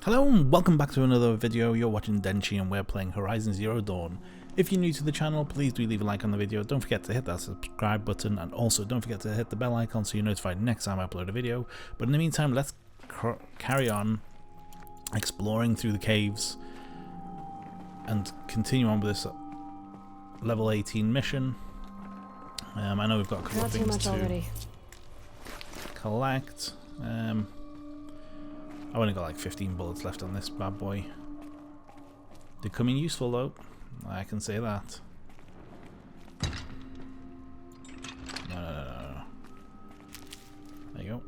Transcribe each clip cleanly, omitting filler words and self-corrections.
Hello and welcome back to another video. You're watching Denchi and we're playing Horizon Zero Dawn. If you're new to the channel, please do leave a like on the video. Don't forget to hit that subscribe button and also don't forget to hit the bell icon so you're notified next time I upload a video. But in the meantime, let's carry on exploring through the caves and continue on with this level 18 mission. I know we've got a couple of things to collect. I've only got like 15 bullets left on this bad boy. They're coming useful though, I can say that. No. There you go.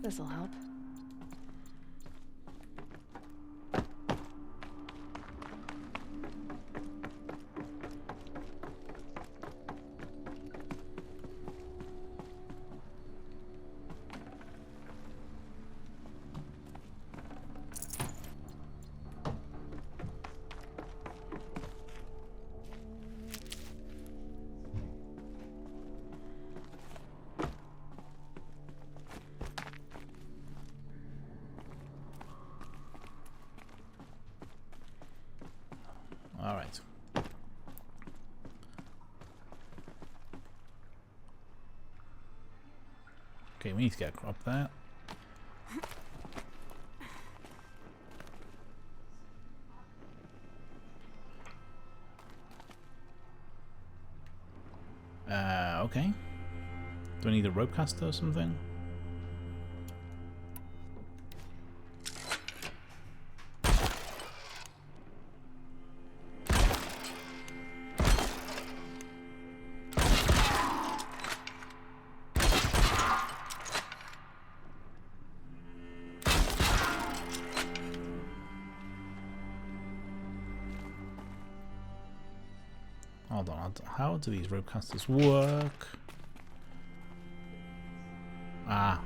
This'll help. Alright. Okay, we need to get up there. Okay. Do I need a rope caster or something? Hold on, how do these rope casters work? Ah.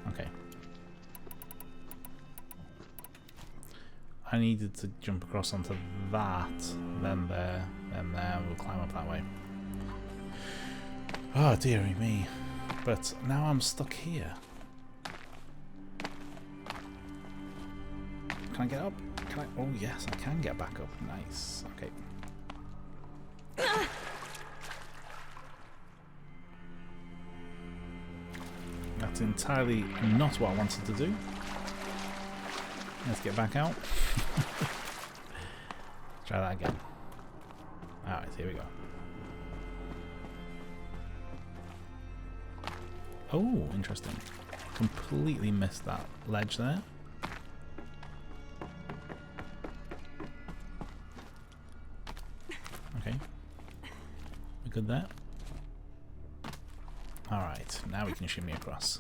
Okay. I needed to jump across onto that, then there, we'll climb up that way. Oh dearie me. But now I'm stuck here. Can I get up? Can I? Oh yes, I can get back up. Nice. Okay. That's entirely not what I wanted to do. Let's get back out. Try that again. Alright, here we go. Oh, interesting. Completely missed that ledge there. Okay. We're good there. Alright, now we can shimmy across.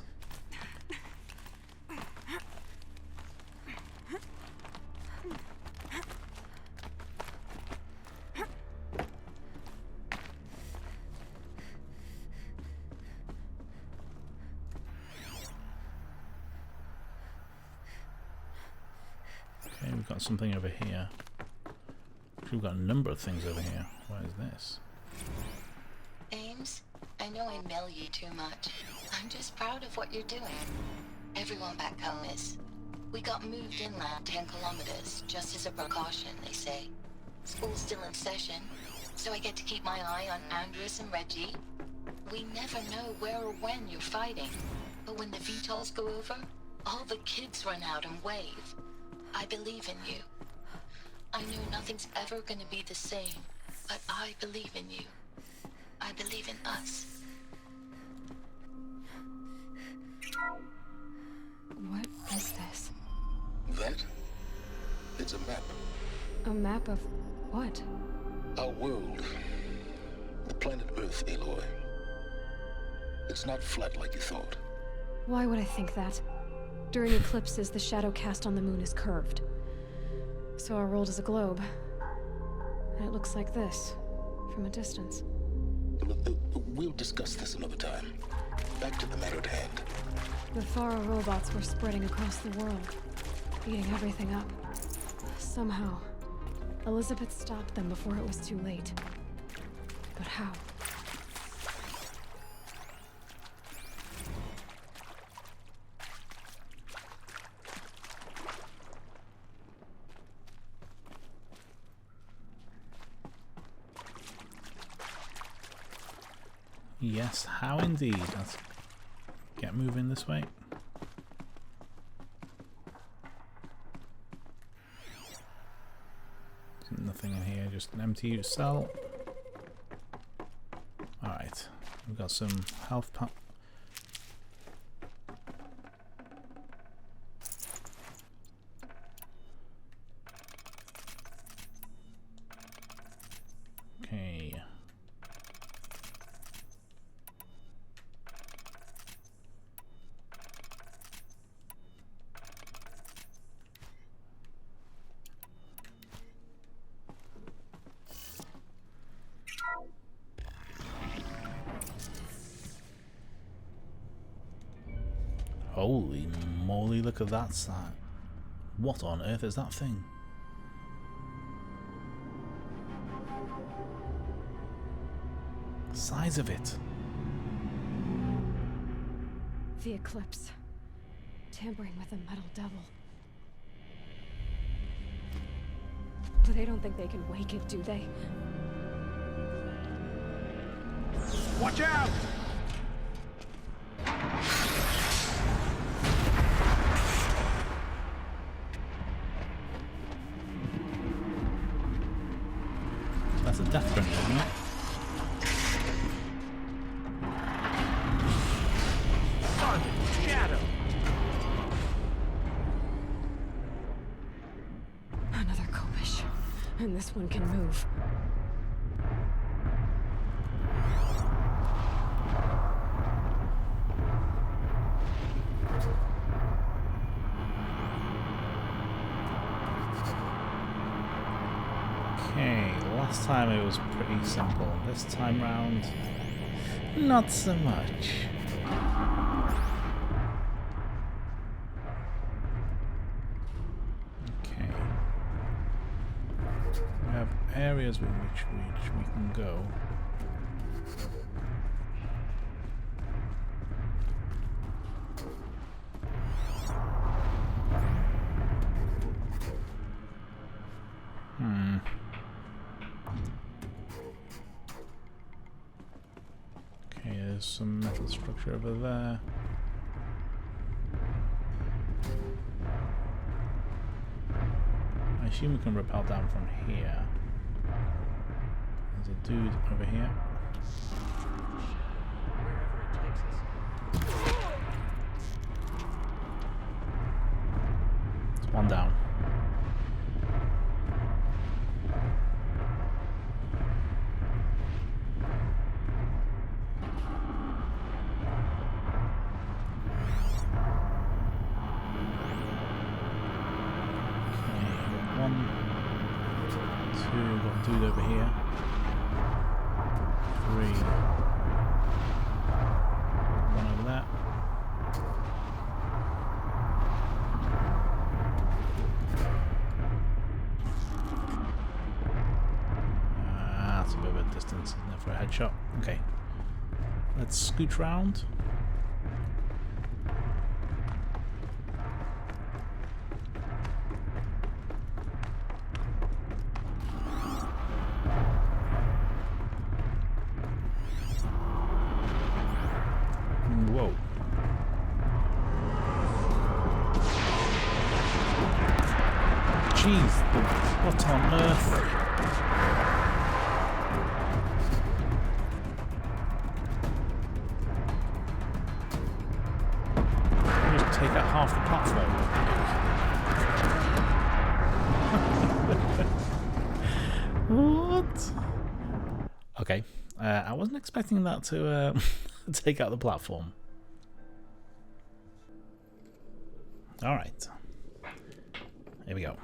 Okay, we've got something over here. We've got a number of things over here. What is this? Ames, I know I mail you too much. I'm just proud of what you're doing. Everyone back home is. We got moved inland 10 kilometers, just as a precaution, they say. School's still in session, so I get to keep my eye on Andres and Reggie. We never know where or when you're fighting, but when the VTOLs go over, all the kids run out and wave. I believe in you. I know nothing's ever gonna be the same, but I believe in you. I believe in us. What is this? That? It's a map. A map of what? Our world. The planet Earth, Aloy. It's not flat like you thought. Why would I think that? During eclipses, the shadow cast on the moon is curved. So our world is a globe. And it looks like this, from a distance. We'll discuss this another time. Back to the matter at hand. The Faro robots were spreading across the world, eating everything up. Somehow, Elizabeth stopped them before it was too late. But how? Yes, how indeed. Let's get moving this way. Nothing in here, just an empty cell. Alright, we've got some health pump. Okay. Holy moly, look at that side. What on earth is that thing? Size of it. The eclipse. Tampering with the metal devil. But they don't think they can wake it, do they? Watch out! That's a death grenade, isn't it? Shadow! Another Kopish. And this one can move. Okay, last time it was pretty simple. This time round, not so much. Okay. We have areas with which we can go. Okay, there's some metal structure over there. I assume we can rappel down from here. There's a dude over here. There's one down. Dude over here. 3. One over there. That's a bit of a distance, isn't it, for a headshot? Okay. Let's scoot round. Whoa. Jeez, what on earth? Just take out half the platform. What? Okay, I wasn't expecting that to take out the platform. All right, here we go.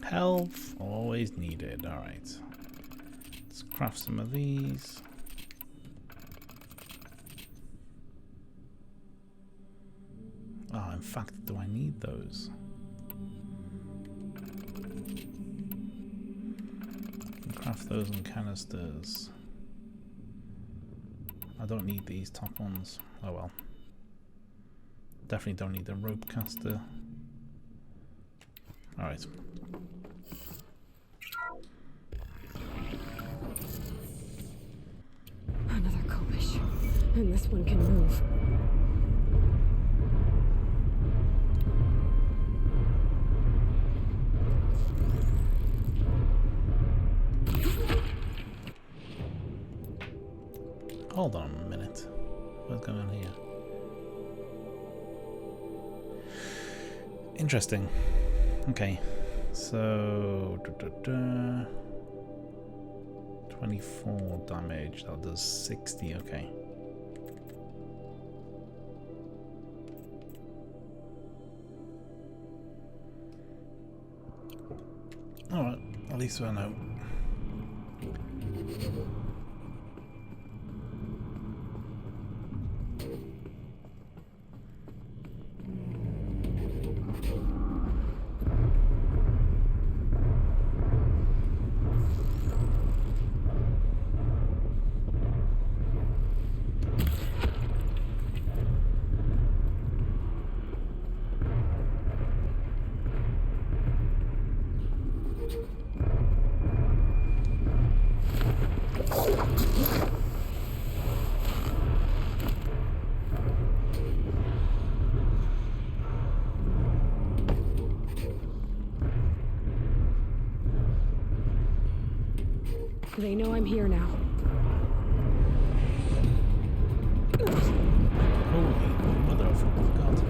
Health, always needed. All right, let's craft some of these. Oh, in fact, do I need those? Craft those in canisters. I don't need these top ones. Oh well. Definitely don't need the rope caster. Alright. Another kopish. And this one can move. Hold on a minute. What's going on here? Interesting. Okay. So 24 damage. That does 60. Okay. Alright. At least I know. They know I'm here now. Holy mother of God.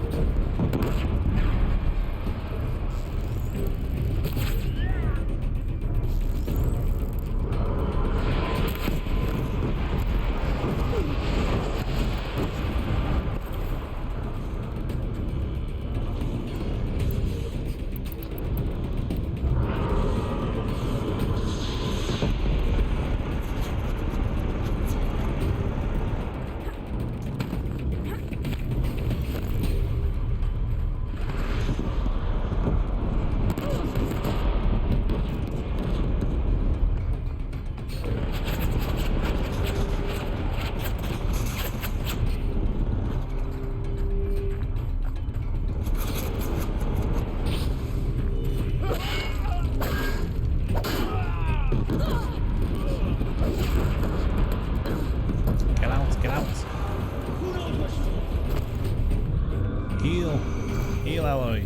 Get out. Heal. Heal, Alloy.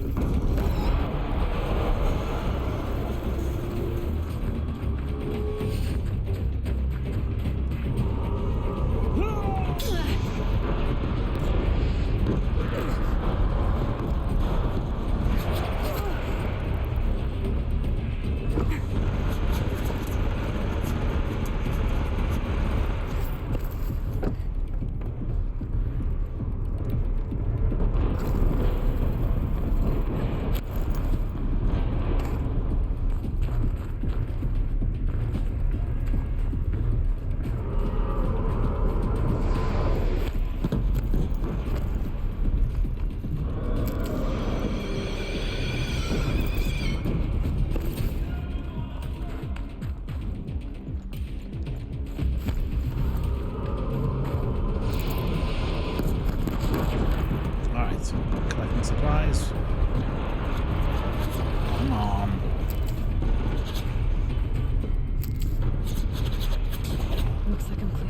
Collecting supplies. Come on. Looks like I'm clear.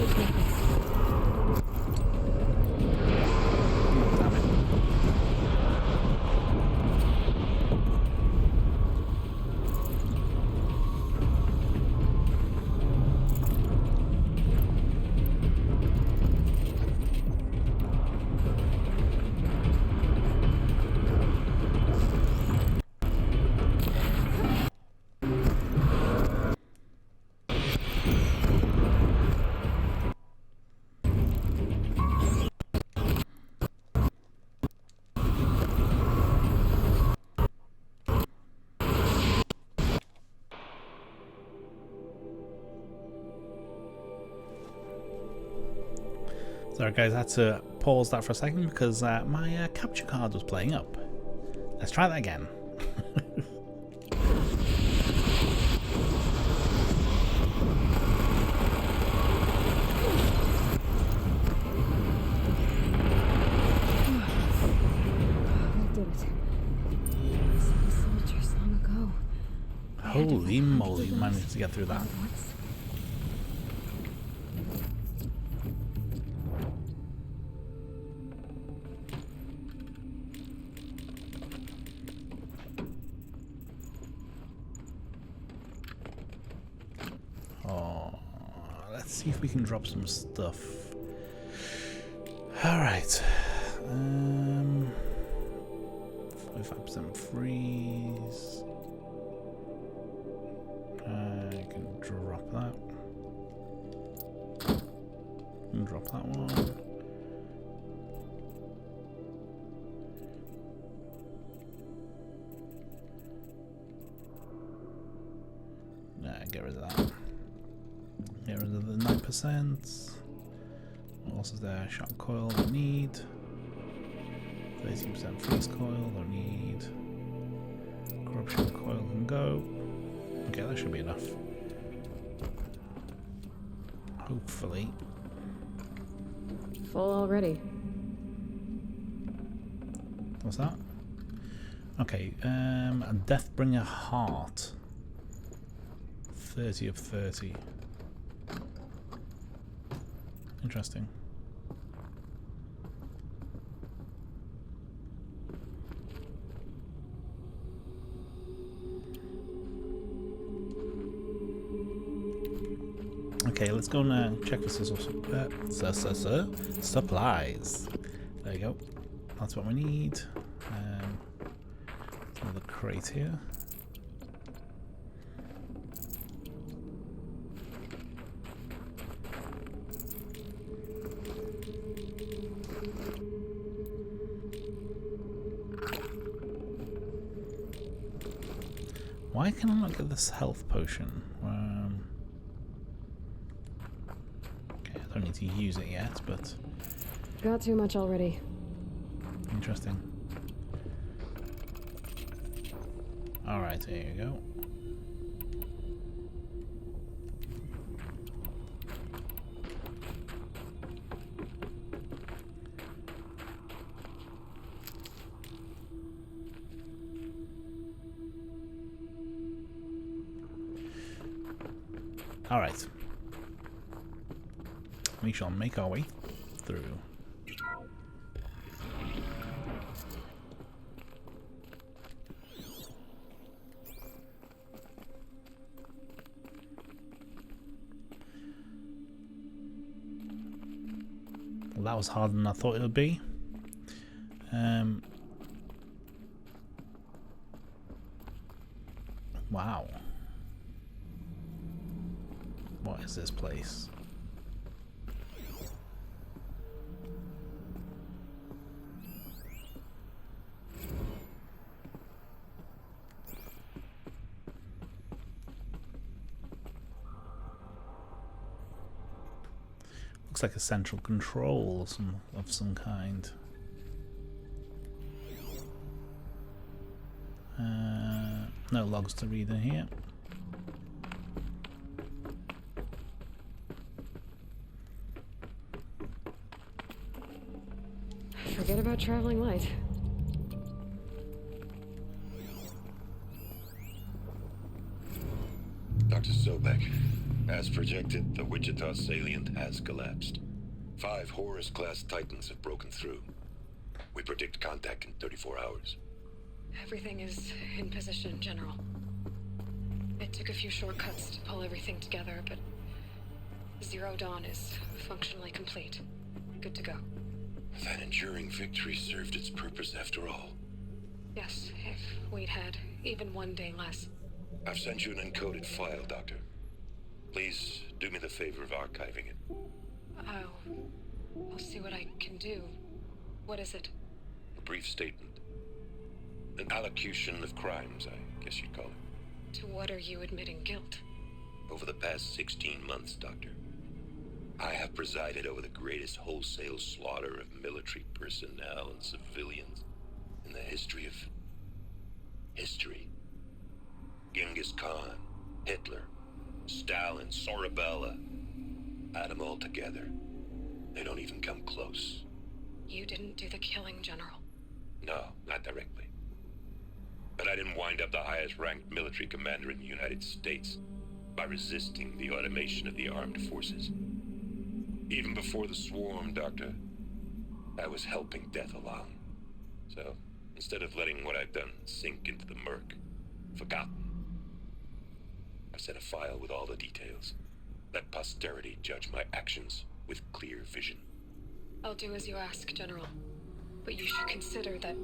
Damn it. Sorry guys, I had to pause that for a second because my capture card was playing up. Let's try that again. Holy moly, we managed to get through that. Oh, let's see if we can drop some stuff. Alright. 45% freeze. I can drop that. And drop that one. Nah, get rid of that. Get rid of the 9%. What else is there? Shock coil, don't need. 13% freeze coil, don't need. Corruption coil can go. Okay, that should be enough. Hopefully. Full already. What's that? Okay, a Deathbringer heart. 30 of 30. Interesting. Okay, let's go and check for supplies. There you go. That's what we need. Another crate here. Why can I not get this health potion? Okay, I don't need to use it yet, but... Got too much already. Interesting. Alright, here you go. Alright. We shall make our way through. Well, that was harder than I thought it would be. Wow. What is this place? Looks like a central control of some kind. No logs to read in here. Forget about traveling light. Dr. Sobek, As projected, the Wichita salient has collapsed. 5 Horus-class Titans have broken through. We predict contact in 34 hours. Everything is in position, General. It took a few shortcuts to pull everything together, but Zero Dawn is functionally complete. Good to go. That enduring victory served its purpose after all. Yes, if we'd had even one day less. I've sent you an encoded file, Doctor. Please do me the favor of archiving it. I'll see what I can do. What is it? A brief statement. An allocution of crimes, I guess you'd call it. To what are you admitting guilt? Over the past 16 months, Doctor, I have presided over the greatest wholesale slaughter of military personnel and civilians in the history of history. Genghis Khan, Hitler, Stalin, Sorabella. Add them all together. They don't even come close. You didn't do the killing, General. No, not directly. But I didn't wind up the highest-ranked military commander in the United States by resisting the automation of the armed forces. Even before the swarm, Doctor, I was helping death along. So, instead of letting what I've done sink into the murk, forgotten, I've set a file with all the details. Let posterity judge my actions with clear vision. I'll do as you ask, General. But you should consider that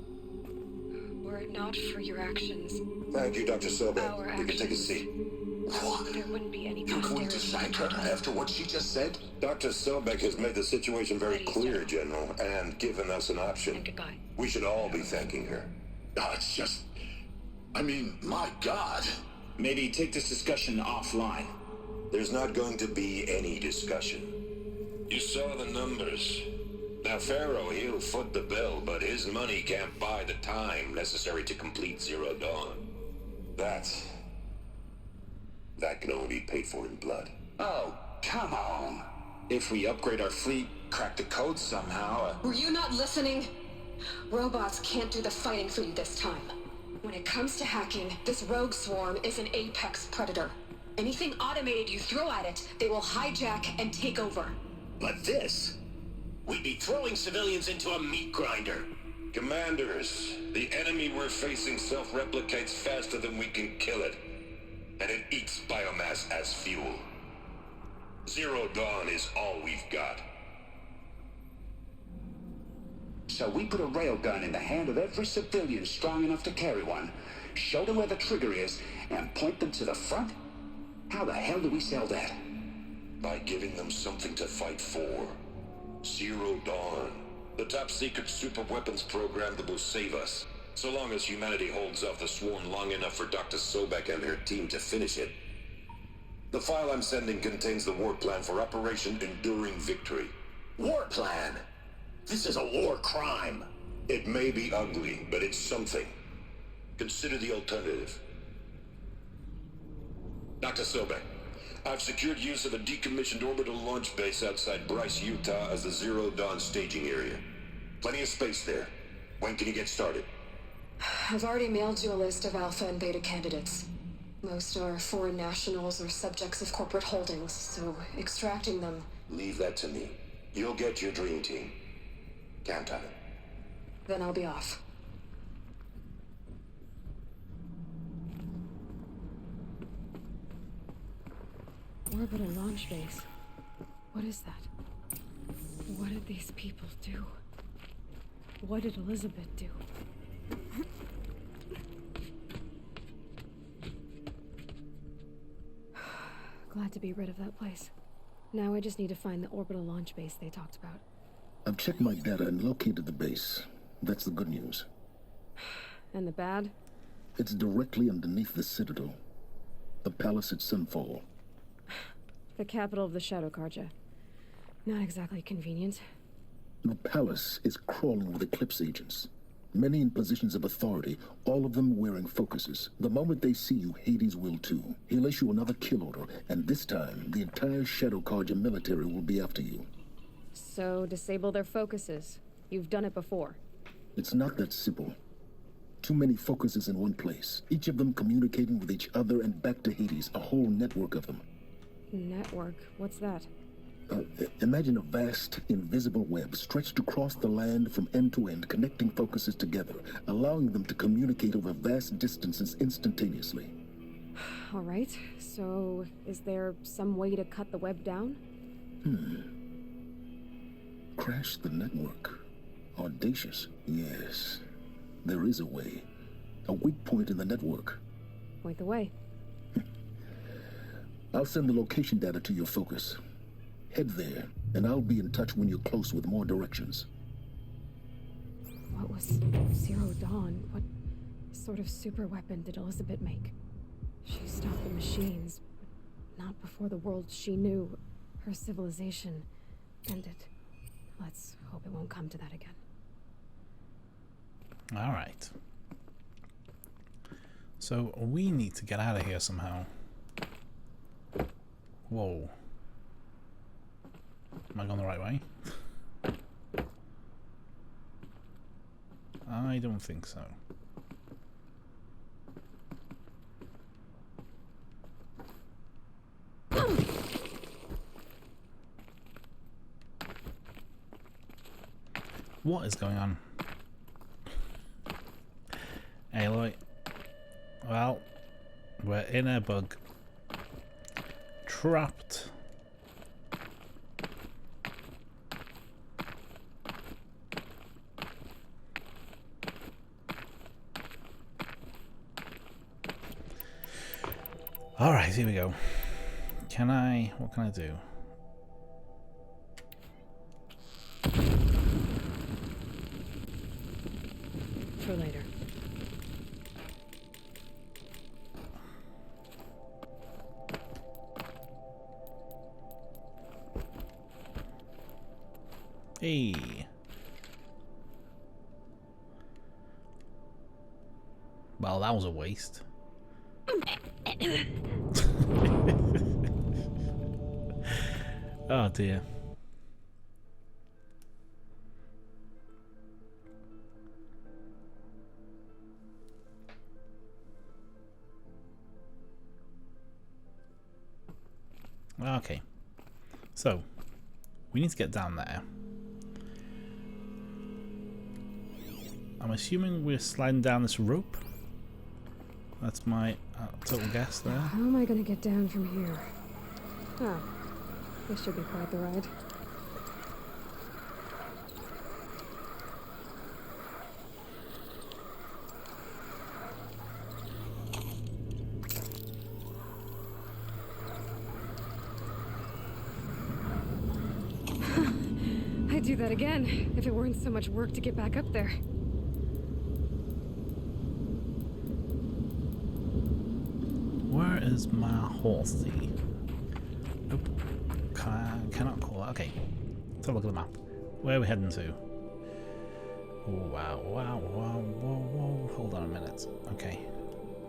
were it not for your actions... Thank you, Dr. Sobek. Our You can take a actions. seat. What? There wouldn't be any You're going to posterity thank her after what she just said? Dr. Sobek has made the situation very Ladies, clear, General, and given us an option. And goodbye. We should all be thanking her. No, it's just... I mean, my God. Maybe take this discussion offline. There's not going to be any discussion. You saw the numbers. Now, Pharaoh, he'll foot the bill, but his money can't buy the time necessary to complete Zero Dawn. That can only be paid for in blood. Oh, come on. If we upgrade our fleet, crack the code somehow... Were you not listening? Robots can't do the fighting for you this time. When it comes to hacking, this rogue swarm is an apex predator. Anything automated you throw at it, they will hijack and take over. But this... We'd be throwing civilians into a meat grinder. Commanders, the enemy we're facing self-replicates faster than we can kill it. And it eats biomass as fuel. Zero Dawn is all we've got. So we put a railgun in the hand of every civilian strong enough to carry one, show them where the trigger is, and point them to the front? How the hell do we sell that? By giving them something to fight for. Zero Dawn. The top-secret super-weapons program that will save us. So long as humanity holds off the swarm long enough for Dr. Sobek and her team to finish it. The file I'm sending contains the war plan for Operation Enduring Victory. War plan? This is a war crime. It may be ugly, but it's something. Consider the alternative. Dr. Sobek, I've secured use of a decommissioned orbital launch base outside Bryce, Utah as the Zero Dawn staging area. Plenty of space there. When can you get started? I've already mailed you a list of alpha and beta candidates. Most are foreign nationals or subjects of corporate holdings, so extracting them... Leave that to me. You'll get your dream team. Count on it. Then I'll be off. Orbital launch base. What is that? What did these people do? What did Elizabeth do? Glad to be rid of that place. Now I just need to find the orbital launch base they talked about. I've checked my data and located the base. That's the good news. And the bad? It's directly underneath the Citadel. The palace at Sunfall. The capital of the Shadow Carja. Not exactly convenient. The palace is crawling with Eclipse agents. Many in positions of authority, all of them wearing focuses. The moment they see you, Hades will too. He'll issue another kill order, and this time, the entire Shadow Carja military will be after you. So, disable their focuses. You've done it before. It's not that simple. Too many focuses in one place, each of them communicating with each other and back to Hades, a whole network of them. Network? What's that? Imagine a vast, invisible web stretched across the land from end to end, connecting focuses together, allowing them to communicate over vast distances instantaneously. All right, so is there some way to cut the web down? Crash the network. Audacious. Yes, there is a way. A weak point in the network. Point the way. I'll send the location data to your focus. Head there, and I'll be in touch when you're close with more directions. What was Zero Dawn? What sort of super weapon did Elizabeth make? She stopped the machines, but not before the world she knew, her civilization, ended. Let's hope it won't come to that again. All right. So we need to get out of here somehow. Whoa. Am I going the right way? I don't think so. What is going on? Aloy. Well, we're in a bug. Trapped. Alright, here we go. What can I do? For later. Hey. Well, that was a waste. Oh dear. Okay. So, we need to get down there. I'm assuming we're sliding down this rope. That's my total guess there. How am I gonna get down from here? Oh, this should be quite the ride. I'd do that again if it weren't so much work to get back up there. Where is my horsey? Nope. Cannot call it. Okay. Let's have a look at the map. Where are we heading to? Oh, wow, wow, wow, whoa, whoa. Hold on a minute. Okay.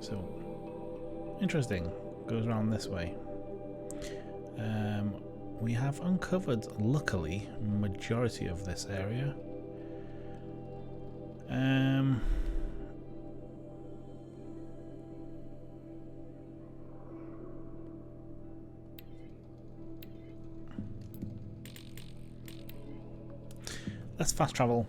So, interesting. Goes around this way. We have uncovered, luckily, majority of this area. Let's fast travel.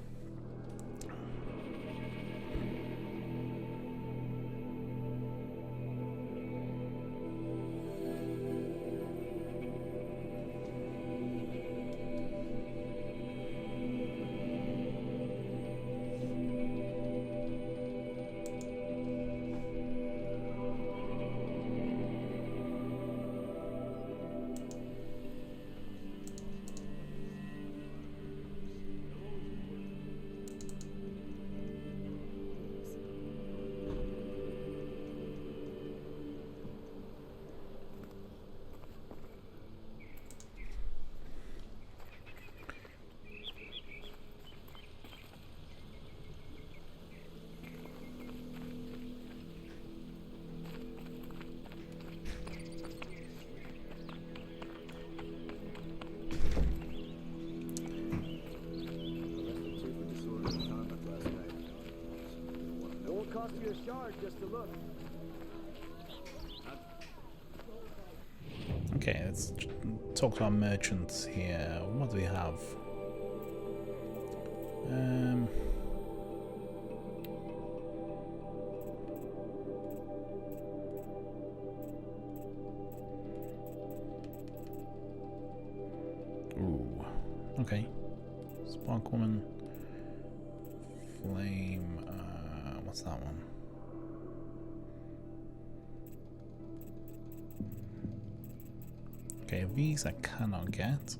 Okay, let's talk to our merchants here. What do we have? Ooh, okay. Spark Woman. Flame, what's that one? Okay, these I cannot get.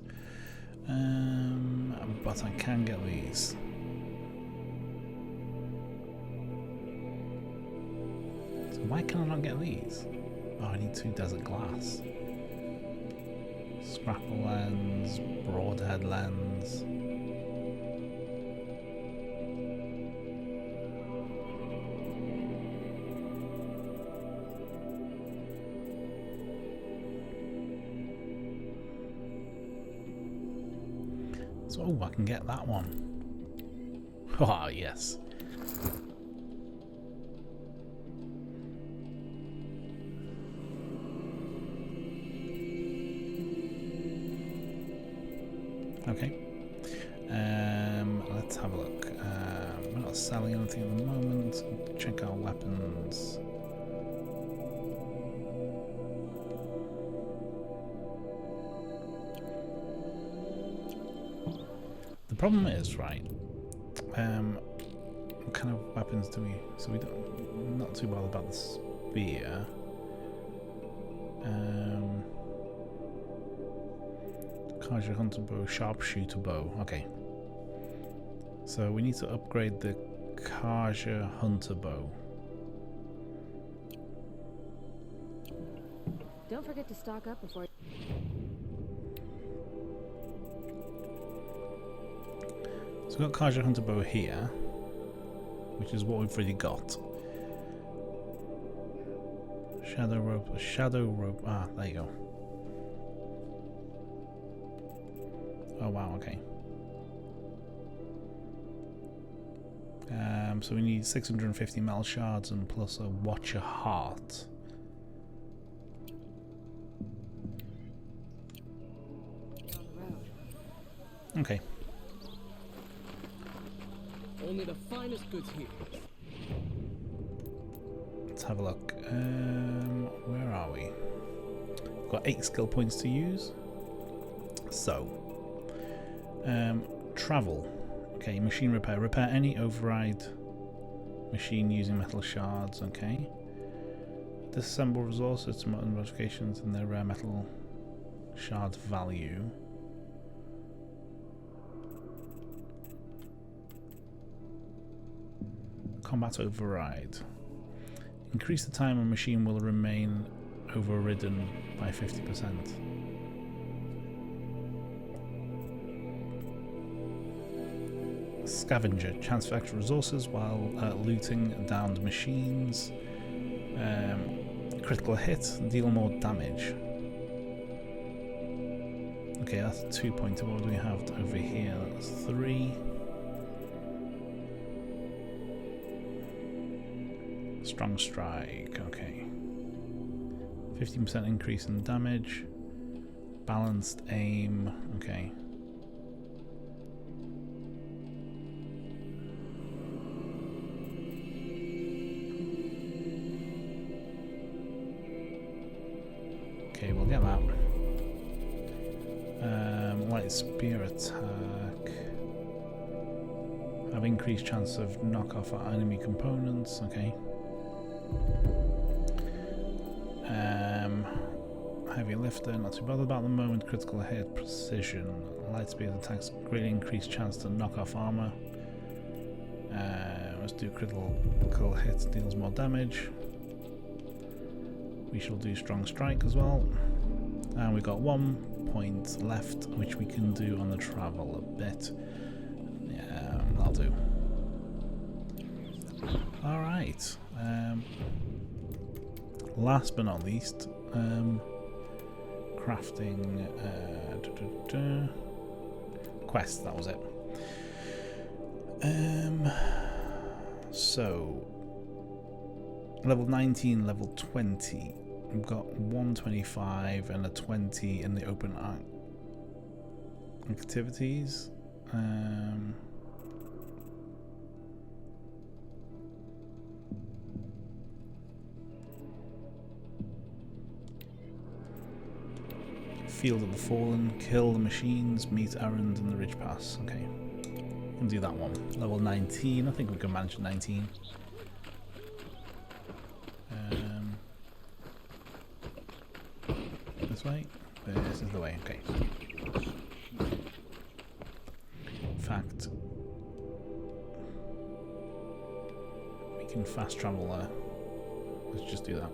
But I can get these. So why can I not get these? Oh, I need 2 desert glass. Scrapple lens, broadhead lens. So, oh, I can get that one. Oh, yes. Okay. Let's have a look. We're not selling anything at the moment. Check our weapons. The problem is, right, what kind of weapons do we, so we don't, not too bothered about the spear. Kaja hunter bow, sharpshooter bow, okay. So we need to upgrade the Kaja hunter bow. Don't forget to stock up before. So we've got Kaja hunter bow here, which is what we've already got. Shadow rope, ah, there you go. Oh wow, okay. So we need 650 mel shards and plus a watcher heart. Okay. Only the finest goods here. Let's have a look. Where are we? We've got 8 skill points to use. So, travel. Okay, machine repair. Repair any override machine using metal shards. Okay. Disassemble resources to modifications in their rare metal shard value. Combat override. Increase the time a machine will remain overridden by 50%. Scavenger. Chance for extra resources while looting downed machines. Critical hit. Deal more damage. Okay, that's a 2-pointer. What do we have over here? That's 3. Strong strike, okay. 15% increase in damage. Balanced aim, okay. Okay, we'll get that. Light spear attack. Have increased chance of knock off our enemy components, okay. Heavy lifter, not too bothered about the moment. Critical hit, precision. Light speed attacks, greatly increased chance to knock off armor. Let's do critical hits, deals more damage. We shall do strong strike as well. And we've got 1 point left, which we can do on the travel a bit. Yeah, that'll do. Alright. Last but not least, crafting quest, that was it. So level 19, level 20. We've got 125 and a 20 in the open activities. Field of the Fallen, kill the machines, meet Aaron in the Ridge Pass. Okay, we can do that one. Level 19, I think we can manage 19. This way? This is the way, okay. In fact, we can fast travel there. Let's just do that.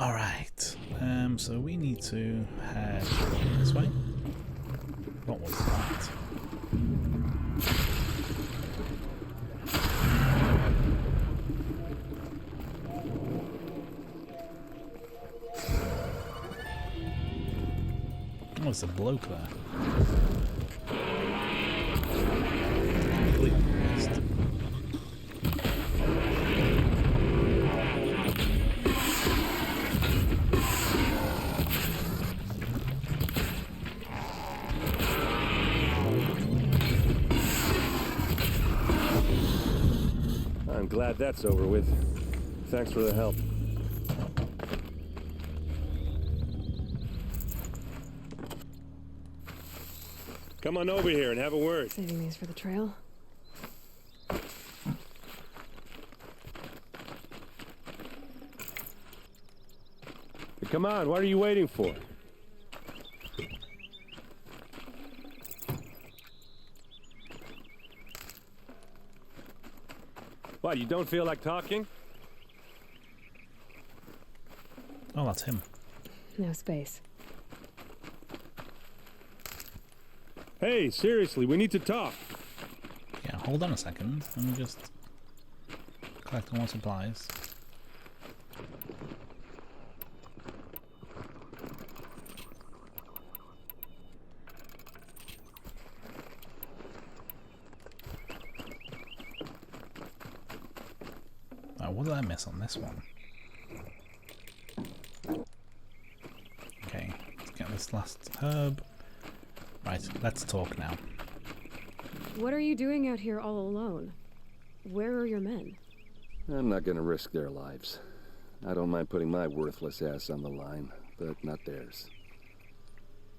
Alright, so we need to head this way. What was that? Oh, there's a bloke there. Completely missed. I'm glad that's over with. Thanks for the help. Come on over here and have a word. Saving these for the trail? Come on, what are you waiting for? What, you don't feel like talking? Oh, that's him. No space. Hey, seriously, we need to talk. Yeah, hold on a second. Let me just collect more supplies. Oh, what did I miss on this one? Okay, let's get this last herb. Right, let's talk now. What are you doing out here all alone? Where are your men? I'm not gonna risk their lives. I don't mind putting my worthless ass on the line, but not theirs.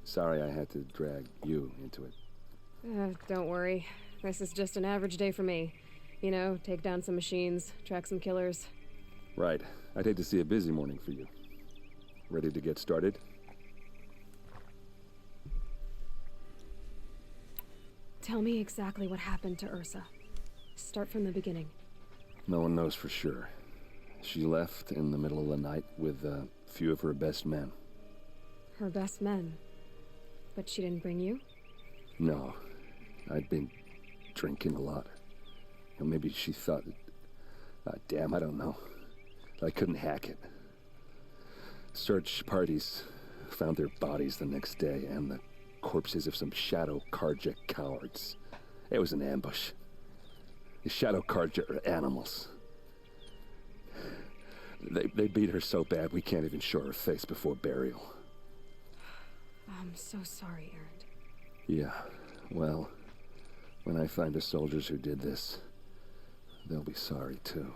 Sorry I had to drag you into it. Don't worry. This is just an average day for me. You know, take down some machines, track some killers. Right. I'd hate to see a busy morning for you. Ready to get started? Tell me exactly what happened to Ursa. Start from the beginning. No one knows for sure. She left in the middle of the night with a few of her best men. Her best men? But she didn't bring you? No. I'd been drinking a lot. Or maybe she thought... damn, I don't know. I couldn't hack it. Search parties found their bodies the next day and the corpses of some Shadow Karja cowards. It was an ambush. The Shadow Karja are animals. They beat her so bad we can't even show her face before burial. I'm so sorry, Erend. Yeah, well, when I find the soldiers who did this, they'll be sorry too.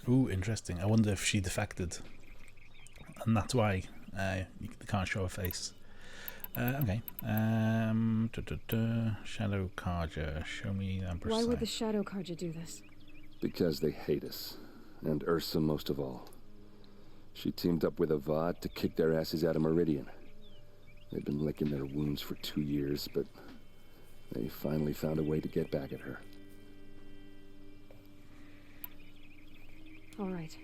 Ooh, interesting. I wonder if she defected. And that's why they can't show her face. Okay. Shadow Karja, show me the Empress. Why would the Shadow Karja do this? Because they hate us. And Ursa most of all. She teamed up with Avad to kick their asses out of Meridian. They've been licking their wounds for 2 years, but they finally found a way to get back at her. All right.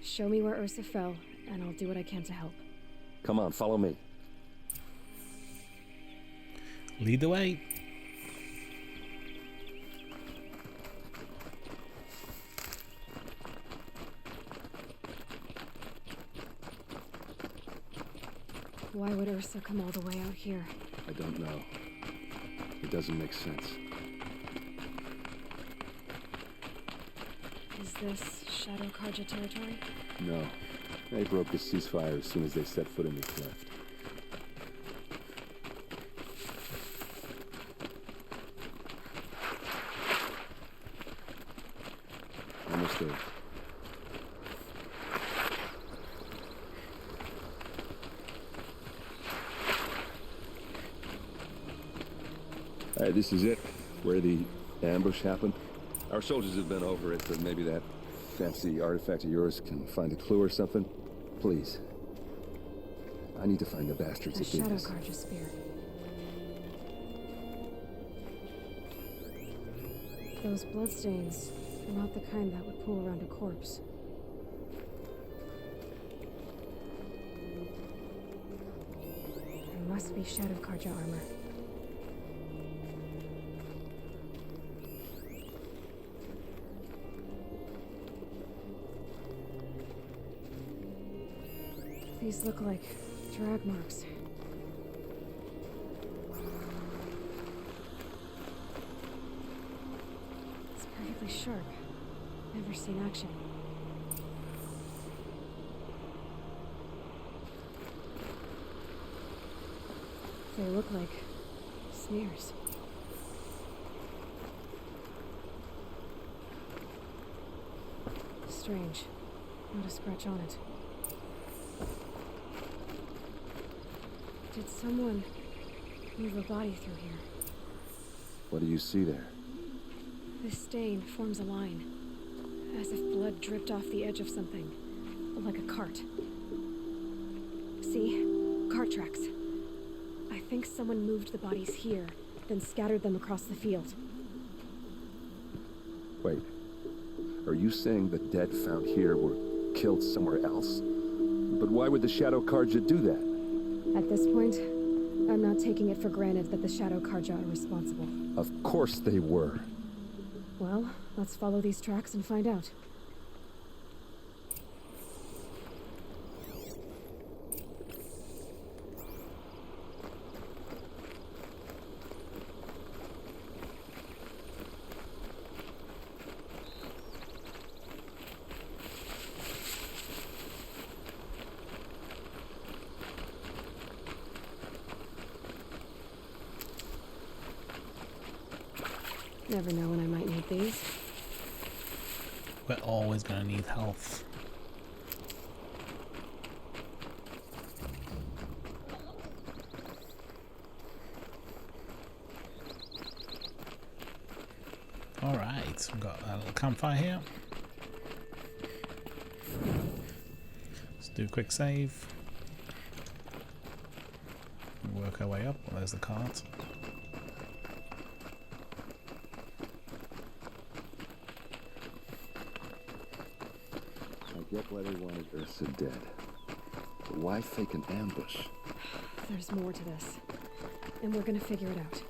Show me where Ursa fell, and I'll do what I can to help. Come on, follow me. Lead the way. Why would Ursa come all the way out here? I don't know. It doesn't make sense. Is this Shadow Karja territory? No. They broke the ceasefire as soon as they set foot in the cleft. Almost there. Alright, this is it. Where the ambush happened. Our soldiers have been over it, but maybe that fancy artifact of yours can find a clue or something. Please. I need to find the bastards A that did Shadow this. Karja spear. Those bloodstains are not the kind that would pool around a corpse. There must be Shadow Karja armor. These look like drag marks. It's perfectly sharp. Never seen action. They look like smears. Strange. Not a scratch on it. Did someone move a body through here? What do you see there? This stain forms a line, as if blood dripped off the edge of something, like a cart. See? Cart tracks. I think someone moved the bodies here, then scattered them across the field. Wait. Are you saying the dead found here were killed somewhere else? But why would the Shadow Karja do that? At this point, I'm not taking it for granted that the Shadow Karja are responsible. Of course they were. Well, let's follow these tracks and find out. Never know when I might need these. We're always gonna need health. Alright, we've got a little campfire here. Let's do a quick save. Work our way up. Well, there's the cart. I get why they wanted Ursa dead. But why fake an ambush? There's more to this, and we're gonna figure it out.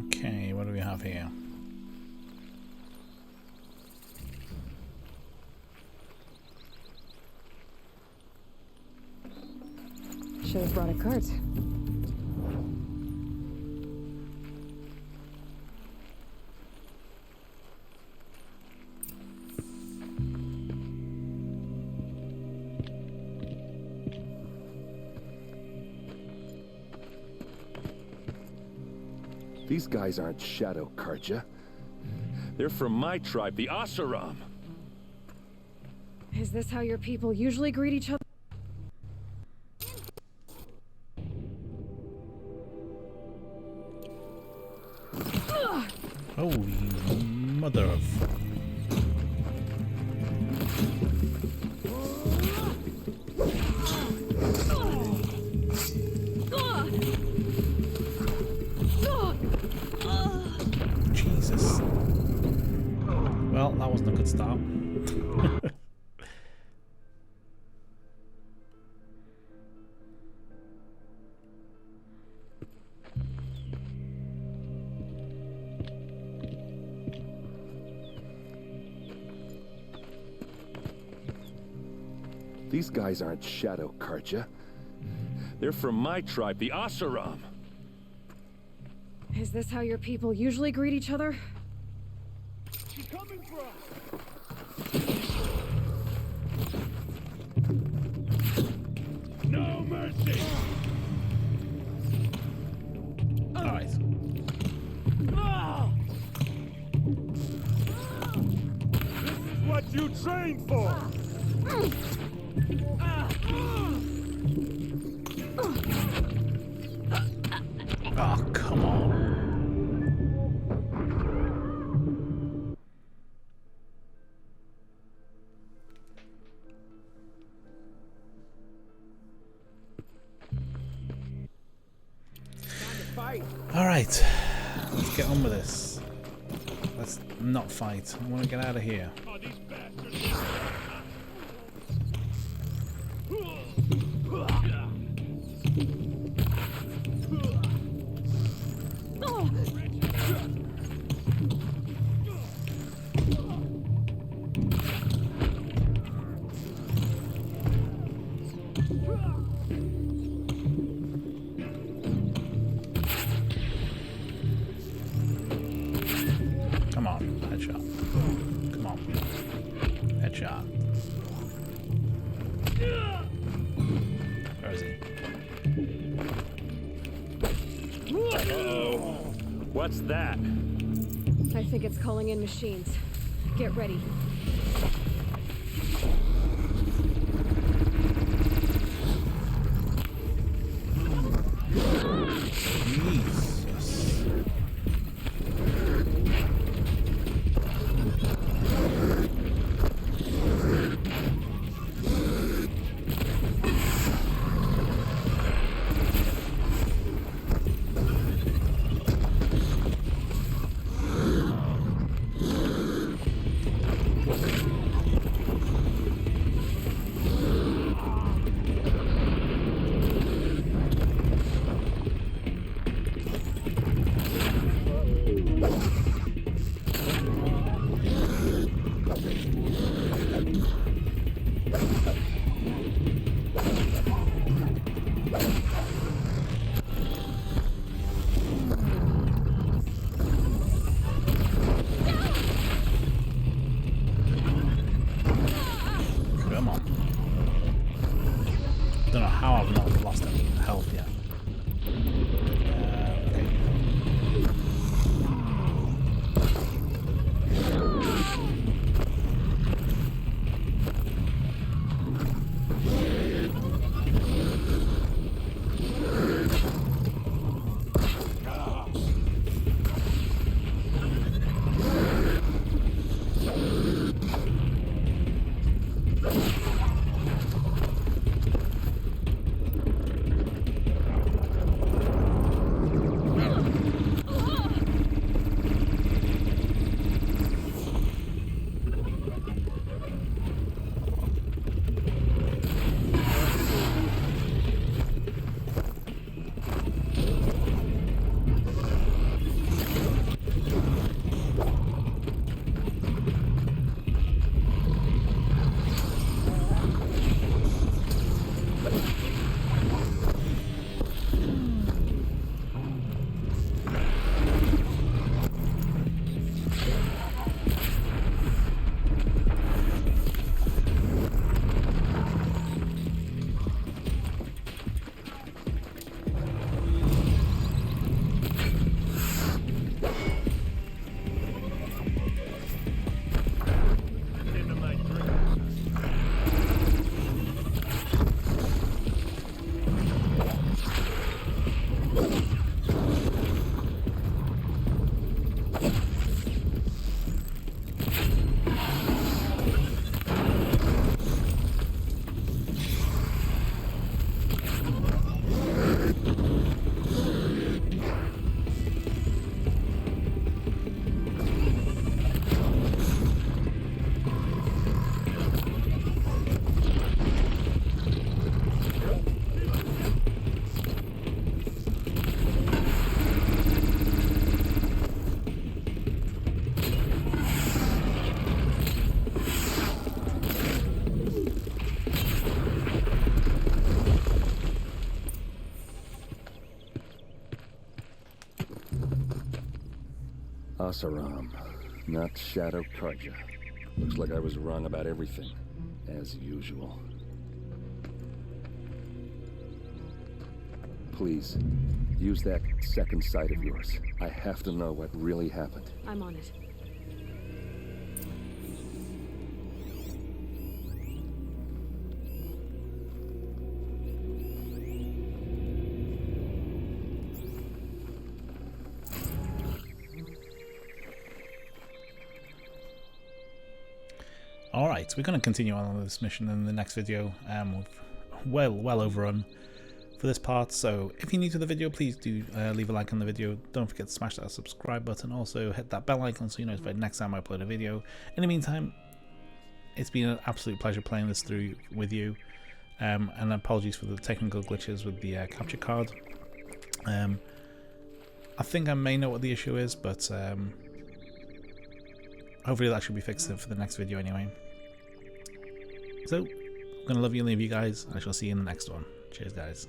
Okay, what do we have here? Should have brought a cart. These guys aren't Shadow Karja. They're from my tribe, the Asuram. Is this how your people usually greet each other? Holy mother of... Jesus. Well, that wasn't a good start. These guys aren't Shadow Karja. They're from my tribe, the Asaram. Is this how your people usually greet each other? She's coming for us. No mercy. All right. This is what you trained for. Oh, come on. All right, let's get on with this. Let's not fight. I want to get out of here. Oh, these bastards. Come on, headshot. Come on. Headshot. Where is he? Uh-oh. What's that? I think it's calling in machines. Get ready. Jesus. Fearsome, not Shadow Karja. Looks like I was wrong about everything, as usual. Please, use that second sight of yours. I have to know what really happened. I'm on it. Alright, we're going to continue on with this mission in the next video. We've well overrun for this part, so if you're new to the video, please do leave a like on the video. Don't forget to smash that subscribe button. Also hit that bell icon so you're notified next time I upload a video. In the meantime, it's been an absolute pleasure playing this through with you, and apologies for the technical glitches with the capture card. I think I may know what the issue is, but hopefully that should be fixed for the next video anyway. So, I'm going to love you and leave you guys. I shall see you in the next one. Cheers, guys.